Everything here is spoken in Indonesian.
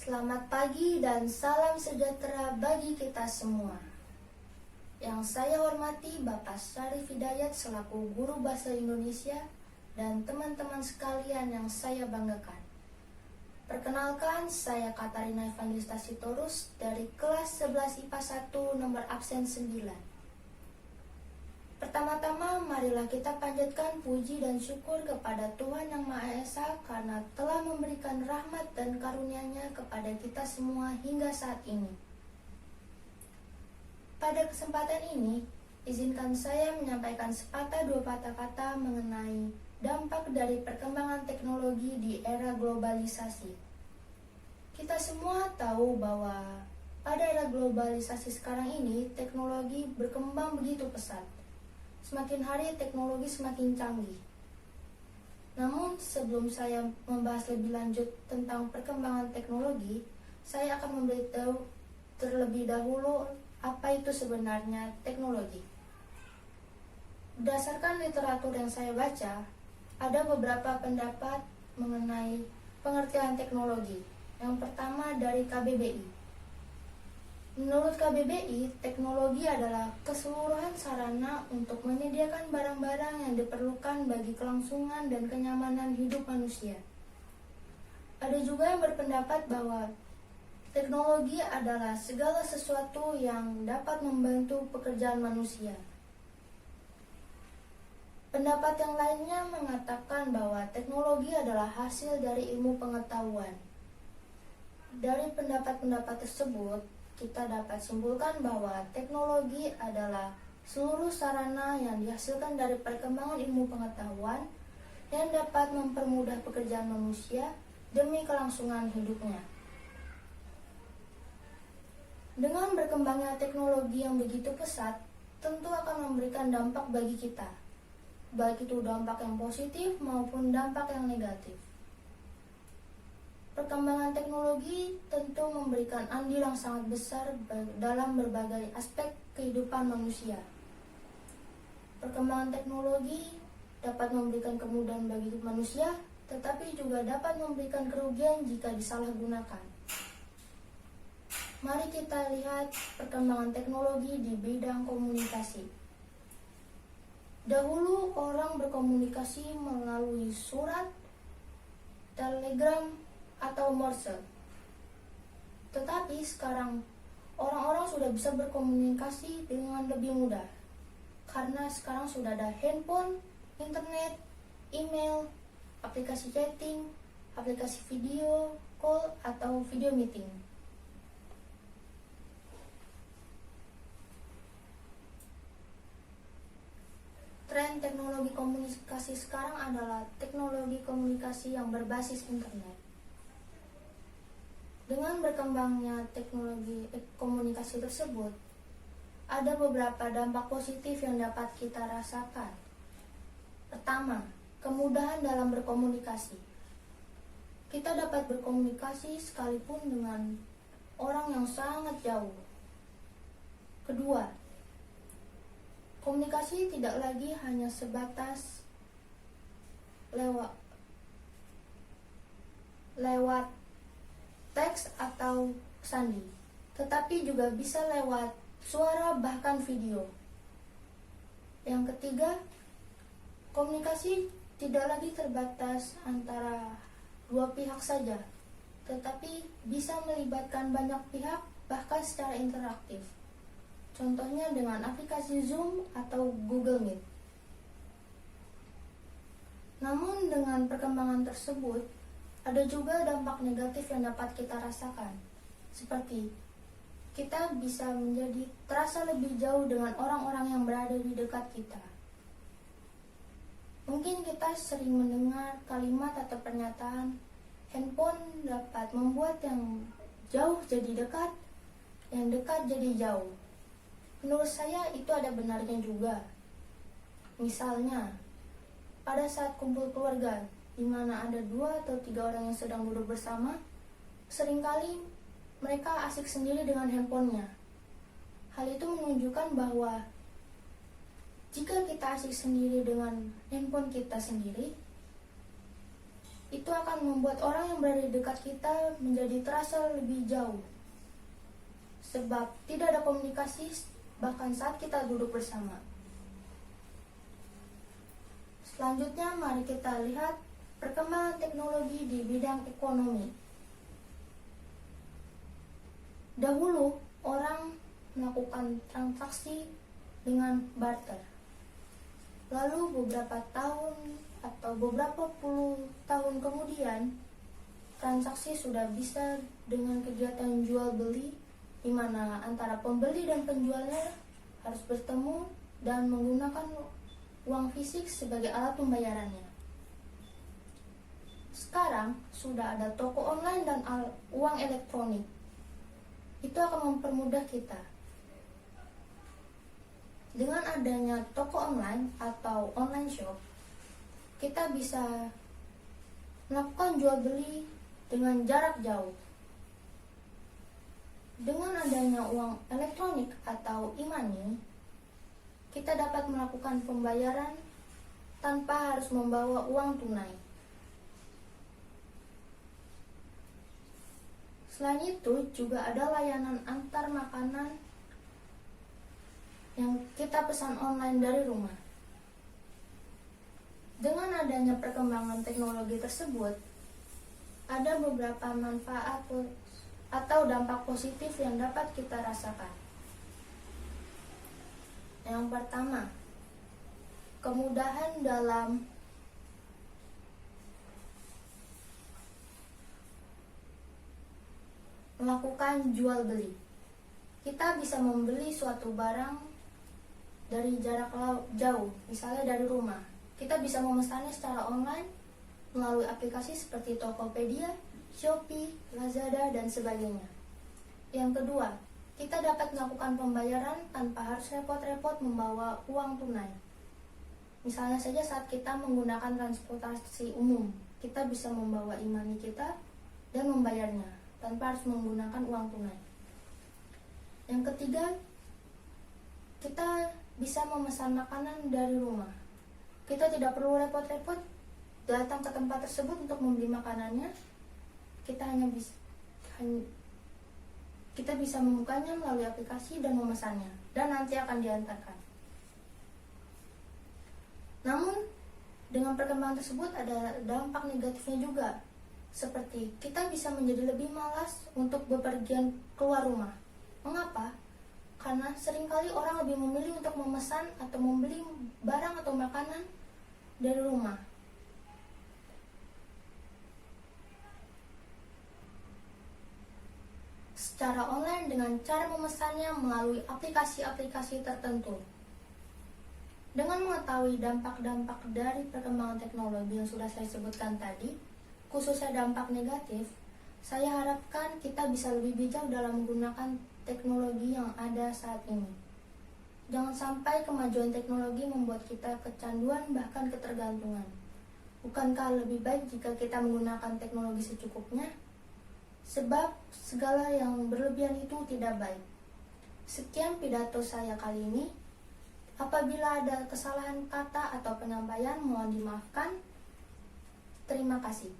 Selamat pagi dan salam sejahtera bagi kita semua. Yang saya hormati Bapak Syarif Hidayat selaku Guru Bahasa Indonesia dan teman-teman sekalian yang saya banggakan. Perkenalkan, saya Katarina Evangelista Sitorus dari kelas 11 IPA 1 nomor absen 9. Pertama-tama, marilah kita panjatkan puji dan syukur kepada Tuhan Yang Maha Esa karena telah memberikan rahmat dan karunia-Nya kepada kita semua hingga saat ini. Pada kesempatan ini, izinkan saya menyampaikan sepatah dua patah kata mengenai dampak dari perkembangan teknologi di era globalisasi. Kita semua tahu bahwa pada era globalisasi sekarang ini, teknologi berkembang begitu pesat. Semakin hari teknologi semakin canggih. Namun sebelum saya membahas lebih lanjut tentang perkembangan teknologi, saya akan memberitahu terlebih dahulu apa itu sebenarnya teknologi. Berdasarkan literatur yang saya baca, ada beberapa pendapat mengenai pengertian teknologi. Yang pertama dari KBBI. Menurut KBBI, teknologi adalah keseluruhan sarana untuk menyediakan barang-barang yang diperlukan bagi kelangsungan dan kenyamanan hidup manusia. Ada juga yang berpendapat bahwa teknologi adalah segala sesuatu yang dapat membantu pekerjaan manusia. Pendapat yang lainnya mengatakan bahwa teknologi adalah hasil dari ilmu pengetahuan. Dari pendapat-pendapat tersebut, kita dapat simpulkan bahwa teknologi adalah seluruh sarana yang dihasilkan dari perkembangan ilmu pengetahuan yang dapat mempermudah pekerjaan manusia demi kelangsungan hidupnya. Dengan berkembangnya teknologi yang begitu pesat, tentu akan memberikan dampak bagi kita, baik itu dampak yang positif maupun dampak yang negatif. Perkembangan teknologi tentu memberikan andil yang sangat besar dalam berbagai aspek kehidupan manusia. Perkembangan teknologi dapat memberikan kemudahan bagi manusia, tetapi juga dapat memberikan kerugian jika disalahgunakan. Mari kita lihat perkembangan teknologi di bidang komunikasi. Dahulu orang berkomunikasi melalui surat, telegram, atau Morse. Tetapi sekarang orang-orang sudah bisa berkomunikasi dengan lebih mudah karena sekarang sudah ada handphone, internet, email, aplikasi chatting, aplikasi video call atau video meeting. Tren teknologi komunikasi sekarang adalah teknologi komunikasi yang berbasis internet. Dengan berkembangnya teknologi komunikasi tersebut, ada beberapa dampak positif yang dapat kita rasakan. Pertama, kemudahan dalam berkomunikasi. Kita dapat berkomunikasi sekalipun dengan orang yang sangat jauh. Kedua, komunikasi tidak lagi hanya sebatas lewat teks atau sandi, tetapi juga bisa lewat suara bahkan video. Yang ketiga, komunikasi tidak lagi terbatas antara dua pihak saja, tetapi bisa melibatkan banyak pihak bahkan secara interaktif. Contohnya dengan aplikasi Zoom atau Google Meet. Namun dengan perkembangan tersebut, ada juga dampak negatif yang dapat kita rasakan, seperti kita bisa menjadi terasa lebih jauh dengan orang-orang yang berada di dekat kita. Mungkin kita sering mendengar kalimat atau pernyataan, handphone dapat membuat yang jauh jadi dekat, yang dekat jadi jauh. Menurut saya itu ada benarnya juga. Misalnya, pada saat kumpul keluarga, di mana ada 2 atau 3 orang yang sedang duduk bersama, seringkali mereka asik sendiri dengan handphonenya. Hal itu menunjukkan bahwa jika kita asik sendiri dengan handphone kita sendiri, itu akan membuat orang yang berada di dekat kita menjadi terasa lebih jauh. Sebab tidak ada komunikasi bahkan saat kita duduk bersama. Selanjutnya mari kita lihat perkembangan teknologi di bidang ekonomi. Dahulu orang melakukan transaksi dengan barter. Lalu beberapa tahun atau beberapa puluh tahun kemudian, transaksi sudah bisa dengan kegiatan jual beli, di mana antara pembeli dan penjualnya harus bertemu dan menggunakan uang fisik sebagai alat pembayarannya. Sekarang sudah ada toko online dan uang elektronik. Itu akan mempermudah kita. Dengan adanya toko online atau online shop, kita bisa melakukan jual beli dengan jarak jauh. Dengan adanya uang elektronik atau e-money, kita dapat melakukan pembayaran tanpa harus membawa uang tunai. Selain itu, juga ada layanan antar makanan yang kita pesan online dari rumah. Dengan adanya perkembangan teknologi tersebut, ada beberapa manfaat atau dampak positif yang dapat kita rasakan. Yang pertama, kemudahan dalam melakukan jual beli. Kita bisa membeli suatu barang dari jarak jauh, misalnya dari rumah. Kita bisa memesannya secara online melalui aplikasi seperti Tokopedia, Shopee, Lazada, dan sebagainya. Yang kedua, kita dapat melakukan pembayaran tanpa harus repot-repot membawa uang tunai. Misalnya saja saat kita menggunakan transportasi umum, kita bisa membawa e-money kita dan membayarnya tanpa harus menggunakan uang tunai. Yang ketiga, kita bisa memesan makanan dari rumah. Kita tidak perlu repot-repot datang ke tempat tersebut untuk membeli makanannya. Kita bisa membukanya melalui aplikasi dan memesannya, dan nanti akan diantarkan. Namun, dengan perkembangan tersebut ada dampak negatifnya juga, seperti kita bisa menjadi lebih malas untuk bepergian keluar rumah. Mengapa? Karena seringkali orang lebih memilih untuk memesan atau membeli barang atau makanan dari rumah. Secara online dengan cara memesannya melalui aplikasi-aplikasi tertentu. Dengan mengetahui dampak-dampak dari perkembangan teknologi yang sudah saya sebutkan tadi, khususnya dampak negatif, saya harapkan kita bisa lebih bijak dalam menggunakan teknologi yang ada saat ini. Jangan sampai kemajuan teknologi membuat kita kecanduan bahkan ketergantungan. Bukankah lebih baik jika kita menggunakan teknologi secukupnya? Sebab segala yang berlebihan itu tidak baik. Sekian pidato saya kali ini. Apabila ada kesalahan kata atau penyampaian, mohon dimaafkan. Terima kasih.